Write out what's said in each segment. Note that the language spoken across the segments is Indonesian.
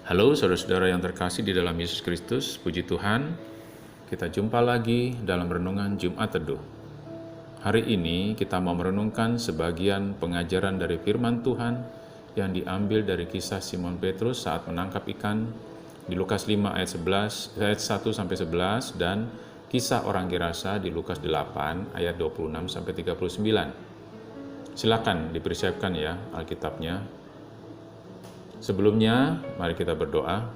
Halo saudara-saudara yang terkasih di dalam Yesus Kristus, puji Tuhan, kita jumpa lagi dalam renungan Jumat Teduh. Hari ini kita mau merenungkan sebagian pengajaran dari firman Tuhan yang diambil dari kisah Simon Petrus saat menangkap ikan di Lukas 5 ayat 1 sampai 11 dan kisah orang Gerasa di Lukas 8 ayat 26 sampai 39. Silakan dipersiapkan ya Alkitabnya. Sebelumnya, mari kita berdoa.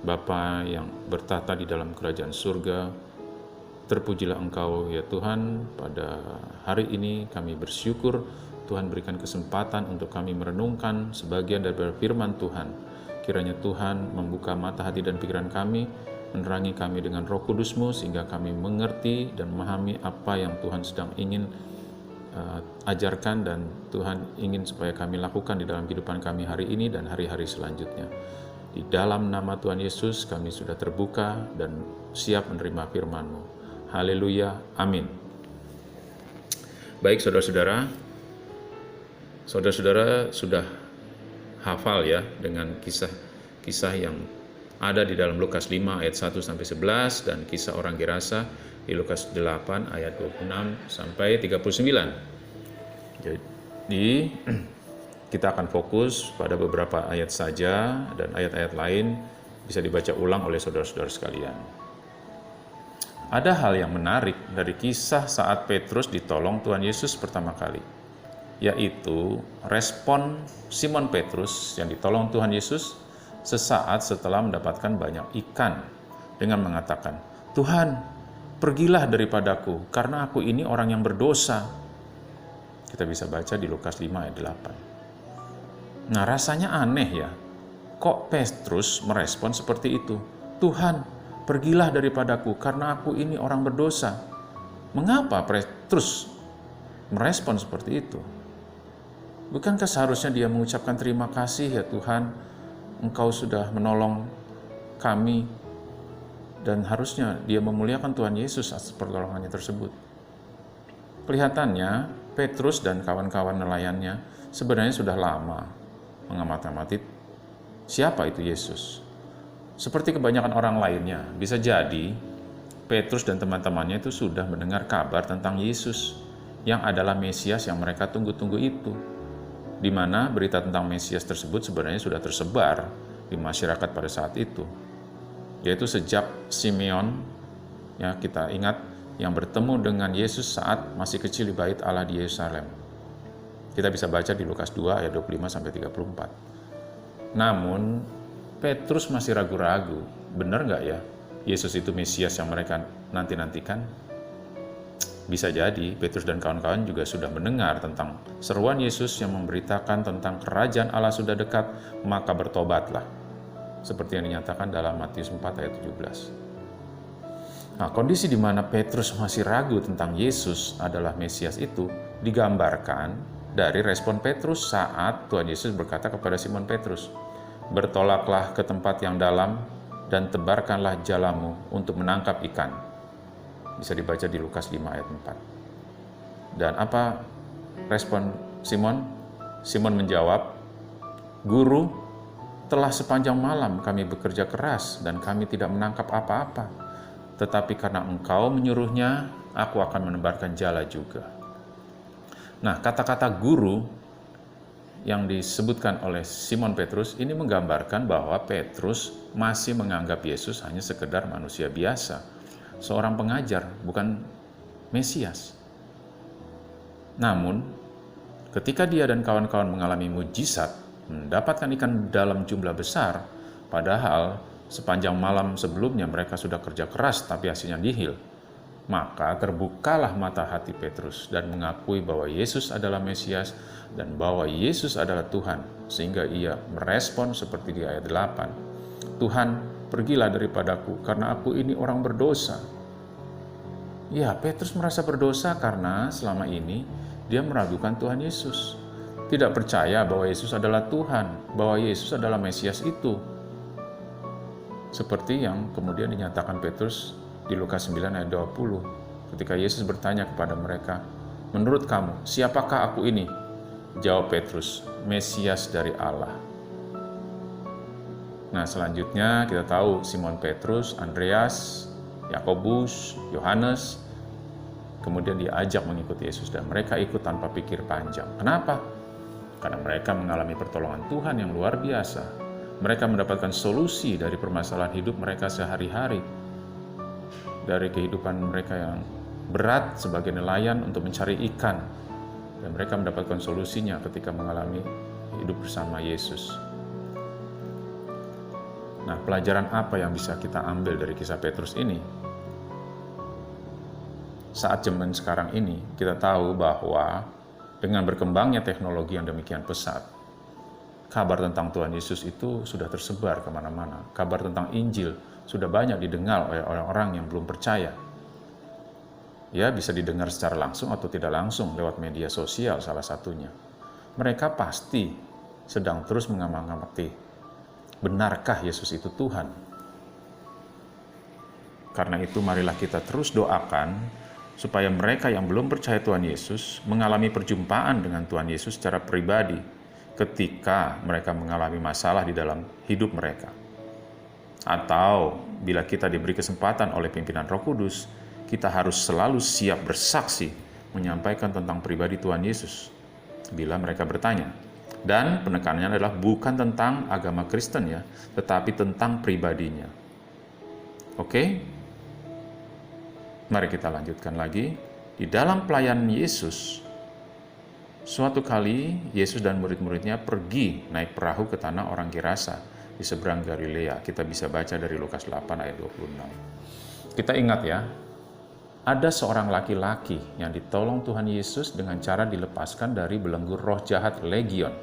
Bapa yang bertata di dalam kerajaan surga, terpujilah Engkau ya Tuhan. Pada hari ini kami bersyukur Tuhan berikan kesempatan untuk kami merenungkan sebagian dari firman Tuhan. Kiranya Tuhan membuka mata hati dan pikiran kami, menerangi kami dengan Roh Kudus-Mu sehingga kami mengerti dan memahami apa yang Tuhan sedang ingin ajarkan dan Tuhan ingin supaya kami lakukan di dalam kehidupan kami hari ini dan hari-hari selanjutnya. Di dalam nama Tuhan Yesus kami sudah terbuka dan siap menerima firman-Mu. Haleluya, amin. Baik saudara-saudara, saudara-saudara sudah hafal ya dengan kisah-kisah yang ada di dalam Lukas 5 ayat 1 sampai 11 dan kisah orang Gerasa di Lukas 8 ayat 26 sampai 39. Jadi kita akan fokus pada beberapa ayat saja dan ayat-ayat lain bisa dibaca ulang oleh saudara-saudara sekalian. Ada hal yang menarik dari kisah saat Petrus ditolong Tuhan Yesus pertama kali, yaitu respon Simon Petrus yang ditolong Tuhan Yesus sesaat setelah mendapatkan banyak ikan dengan mengatakan, "Tuhan, pergilah daripadaku, karena aku ini orang yang berdosa." Kita bisa baca di Lukas 5 ayat 8. Nah, rasanya aneh ya. Kok Petrus merespon seperti itu? "Tuhan, pergilah daripadaku, karena aku ini orang berdosa." Mengapa Petrus merespon seperti itu? Bukankah seharusnya dia mengucapkan terima kasih ya Tuhan, Engkau sudah menolong kami, dan harusnya dia memuliakan Tuhan Yesus atas pertolongannya tersebut. Kelihatannya Petrus dan kawan-kawan nelayannya sebenarnya sudah lama mengamati siapa itu Yesus. Seperti kebanyakan orang lainnya, bisa jadi Petrus dan teman-temannya itu sudah mendengar kabar tentang Yesus yang adalah Mesias yang mereka tunggu-tunggu itu, di mana berita tentang Mesias tersebut sebenarnya sudah tersebar di masyarakat pada saat itu, yaitu sejak Simeon, ya kita ingat, yang bertemu dengan Yesus saat masih kecil di bait Allah di Yerusalem. Kita bisa baca di Lukas 2 ayat 25 sampai 34. Namun Petrus masih ragu-ragu, benar nggak ya Yesus itu Mesias yang mereka nanti-nantikan? Bisa jadi Petrus dan kawan-kawan juga sudah mendengar tentang seruan Yesus yang memberitakan tentang kerajaan Allah sudah dekat, maka bertobatlah. Seperti yang dinyatakan dalam Matius 4 ayat 17. Nah, kondisi di mana Petrus masih ragu tentang Yesus adalah Mesias itu digambarkan dari respon Petrus saat Tuhan Yesus berkata kepada Simon Petrus, "Bertolaklah ke tempat yang dalam dan tebarkanlah jalamu untuk menangkap ikan." Bisa dibaca di Lukas 5 ayat 4. Dan apa respon Simon? Simon menjawab, "Guru, telah sepanjang malam kami bekerja keras dan kami tidak menangkap apa-apa. Tetapi karena Engkau menyuruhnya, aku akan menebarkan jala juga." Nah, kata-kata guru yang disebutkan oleh Simon Petrus ini menggambarkan bahwa Petrus masih menganggap Yesus hanya sekedar manusia biasa, seorang pengajar, bukan Mesias. Namun, ketika dia dan kawan-kawan mengalami mujizat, mendapatkan ikan dalam jumlah besar, padahal sepanjang malam sebelumnya mereka sudah kerja keras tapi hasilnya nihil, maka terbukalah mata hati Petrus dan mengakui bahwa Yesus adalah Mesias dan bahwa Yesus adalah Tuhan, sehingga ia merespon seperti di ayat 8, "Tuhan, pergilah daripadaku, karena aku ini orang berdosa." Ya, Petrus merasa berdosa karena selama ini dia meragukan Tuhan Yesus, tidak percaya bahwa Yesus adalah Tuhan, bahwa Yesus adalah Mesias itu. Seperti yang kemudian dinyatakan Petrus di Lukas 9 ayat 20, ketika Yesus bertanya kepada mereka, "Menurut kamu, siapakah aku ini?" Jawab Petrus, "Mesias dari Allah." Nah, selanjutnya kita tahu Simon Petrus, Andreas, Yakobus, Yohanes, kemudian diajak mengikuti Yesus dan mereka ikut tanpa pikir panjang. Kenapa? Karena mereka mengalami pertolongan Tuhan yang luar biasa. Mereka mendapatkan solusi dari permasalahan hidup mereka sehari-hari, dari kehidupan mereka yang berat sebagai nelayan untuk mencari ikan, dan mereka mendapatkan solusinya ketika mengalami hidup bersama Yesus. Nah, pelajaran apa yang bisa kita ambil dari kisah Petrus ini? Saat zaman sekarang ini, kita tahu bahwa dengan berkembangnya teknologi yang demikian pesat, kabar tentang Tuhan Yesus itu sudah tersebar kemana-mana. Kabar tentang Injil sudah banyak didengar oleh orang-orang yang belum percaya. Ya, bisa didengar secara langsung atau tidak langsung lewat media sosial salah satunya. Mereka pasti sedang terus mengamati, benarkah Yesus itu Tuhan? Karena itu marilah kita terus doakan supaya mereka yang belum percaya Tuhan Yesus mengalami perjumpaan dengan Tuhan Yesus secara pribadi ketika mereka mengalami masalah di dalam hidup mereka. Atau bila kita diberi kesempatan oleh pimpinan Roh Kudus, kita harus selalu siap bersaksi menyampaikan tentang pribadi Tuhan Yesus bila mereka bertanya. Dan penekanannya adalah bukan tentang agama Kristen ya, tetapi tentang pribadinya. Oke? Mari kita lanjutkan lagi. Di dalam pelayanan Yesus, suatu kali Yesus dan murid-muridnya pergi naik perahu ke tanah orang Gerasa di seberang Galilea. Kita bisa baca dari Lukas 8 ayat 26. Kita ingat ya, ada seorang laki-laki yang ditolong Tuhan Yesus dengan cara dilepaskan dari belenggu roh jahat legion.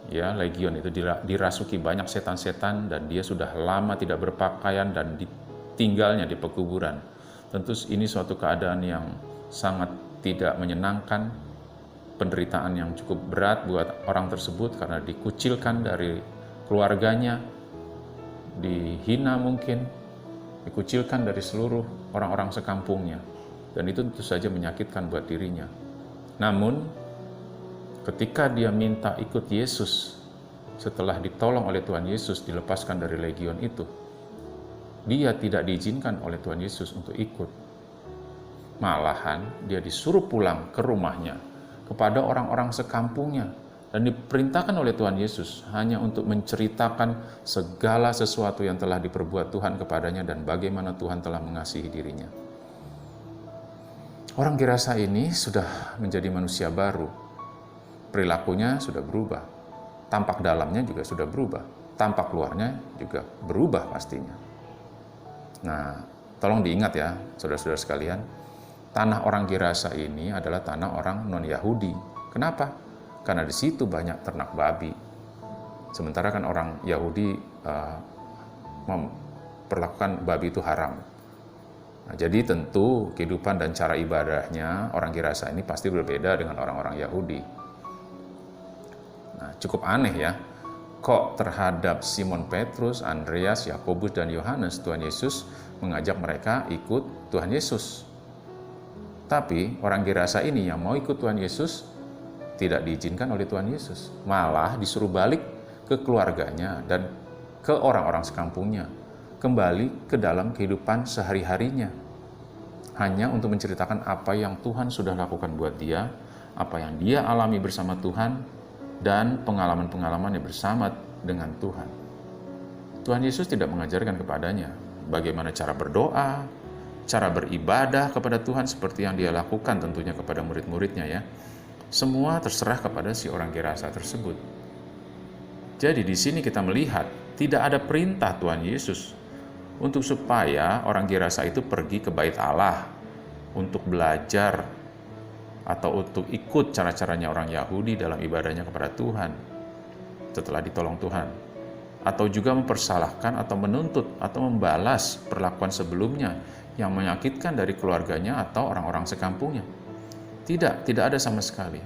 Ya, legion itu dirasuki banyak setan-setan dan dia sudah lama tidak berpakaian dan ditinggalnya di pekuburan. Tentu ini suatu keadaan yang sangat tidak menyenangkan, penderitaan yang cukup berat buat orang tersebut karena dikucilkan dari keluarganya, dihina mungkin, dikucilkan dari seluruh orang-orang sekampungnya. Dan itu tentu saja menyakitkan buat dirinya. Namun, ketika dia minta ikut Yesus, setelah ditolong oleh Tuhan Yesus, dilepaskan dari legion itu, dia tidak diizinkan oleh Tuhan Yesus untuk ikut. Malahan, dia disuruh pulang ke rumahnya kepada orang-orang sekampungnya dan diperintahkan oleh Tuhan Yesus hanya untuk menceritakan segala sesuatu yang telah diperbuat Tuhan kepadanya dan bagaimana Tuhan telah mengasihi dirinya. Orang Gerasa ini sudah menjadi manusia baru. Perilakunya sudah berubah, tampak dalamnya juga sudah berubah, tampak luarnya juga berubah pastinya. Nah, tolong diingat ya, saudara-saudara sekalian, tanah orang Gerasa ini adalah tanah orang non-Yahudi. Kenapa? Karena di situ banyak ternak babi. Sementara kan orang Yahudi memperlakukan babi itu haram. Nah, jadi tentu kehidupan dan cara ibadahnya orang Gerasa ini pasti berbeda dengan orang-orang Yahudi. Nah, cukup aneh ya, kok terhadap Simon Petrus, Andreas, Yakobus, dan Yohanes, Tuhan Yesus mengajak mereka ikut Tuhan Yesus. Tapi orang Gerasa ini yang mau ikut Tuhan Yesus tidak diizinkan oleh Tuhan Yesus. Malah disuruh balik ke keluarganya dan ke orang-orang sekampungnya. Kembali ke dalam kehidupan sehari-harinya. Hanya untuk menceritakan apa yang Tuhan sudah lakukan buat dia, apa yang dia alami bersama Tuhan, dan pengalaman-pengalamannya bersama dengan Tuhan. Tuhan Yesus tidak mengajarkan kepadanya bagaimana cara berdoa, cara beribadah kepada Tuhan seperti yang dia lakukan tentunya kepada murid-muridnya ya. Semua terserah kepada si orang Gerasa tersebut. Jadi di sini kita melihat tidak ada perintah Tuhan Yesus untuk supaya orang Gerasa itu pergi ke bait Allah untuk belajar atau untuk ikut cara-caranya orang Yahudi dalam ibadahnya kepada Tuhan setelah ditolong Tuhan, atau juga mempersalahkan atau menuntut atau membalas perlakuan sebelumnya yang menyakitkan dari keluarganya atau orang-orang sekampungnya. Tidak ada sama sekali.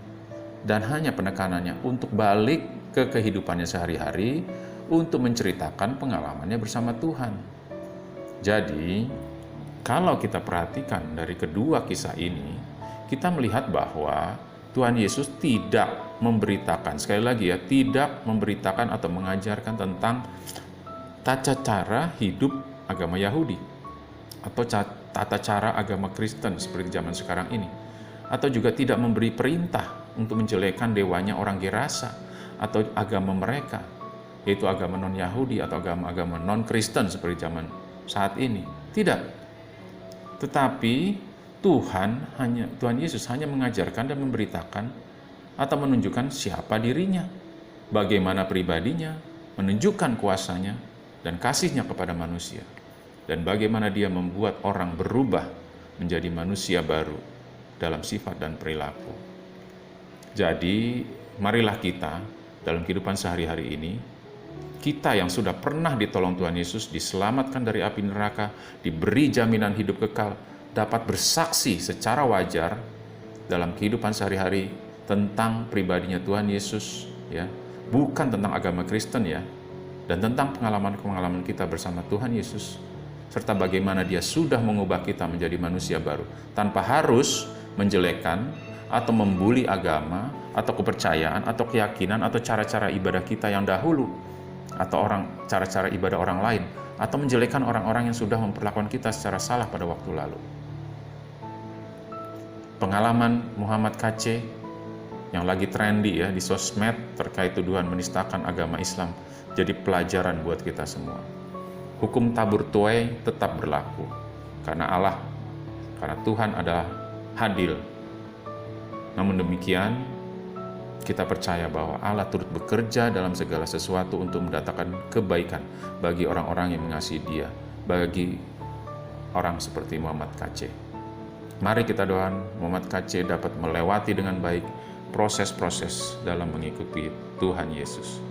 Dan hanya penekanannya untuk balik ke kehidupannya sehari-hari untuk menceritakan pengalamannya bersama Tuhan. Jadi, kalau kita perhatikan dari kedua kisah ini, kita melihat bahwa Tuhan Yesus tidak memberitakan. Sekali lagi ya, tidak memberitakan atau mengajarkan tentang tata cara hidup agama Yahudi atau tata cara agama Kristen seperti zaman sekarang ini. Atau juga tidak memberi perintah untuk menjelekkan dewanya orang Gerasa atau agama mereka, yaitu agama non-Yahudi atau agama-agama non-Kristen seperti zaman saat ini. Tidak. Tetapi Tuhan Yesus hanya mengajarkan dan memberitakan atau menunjukkan siapa dirinya, bagaimana pribadinya, menunjukkan kuasanya dan kasihnya kepada manusia, dan bagaimana dia membuat orang berubah menjadi manusia baru dalam sifat dan perilaku. Jadi, marilah kita dalam kehidupan sehari-hari ini, kita yang sudah pernah ditolong Tuhan Yesus, diselamatkan dari api neraka, diberi jaminan hidup kekal, dapat bersaksi secara wajar dalam kehidupan sehari-hari tentang pribadinya Tuhan Yesus, ya, bukan tentang agama Kristen ya, dan tentang pengalaman-pengalaman kita bersama Tuhan Yesus, serta bagaimana Dia sudah mengubah kita menjadi manusia baru, tanpa harus menjelekkan atau membuli agama, atau kepercayaan, atau keyakinan, atau cara-cara ibadah kita yang dahulu, atau cara-cara ibadah orang lain, atau menjelekkan orang-orang yang sudah memperlakukan kita secara salah pada waktu lalu. Pengalaman Muhammad KC yang lagi trendy ya di sosmed terkait tuduhan menistakan agama Islam jadi pelajaran buat kita semua. Hukum tabur tuai tetap berlaku karena Tuhan adalah adil. Namun demikian, kita percaya bahwa Allah turut bekerja dalam segala sesuatu untuk mendatangkan kebaikan bagi orang-orang yang mengasihi Dia, bagi orang seperti Muhammad KC. Mari kita doakan Muhammad KC dapat melewati dengan baik proses-proses dalam mengikuti Tuhan Yesus.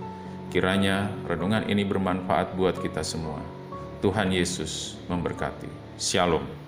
Kiranya renungan ini bermanfaat buat kita semua. Tuhan Yesus memberkati. Shalom.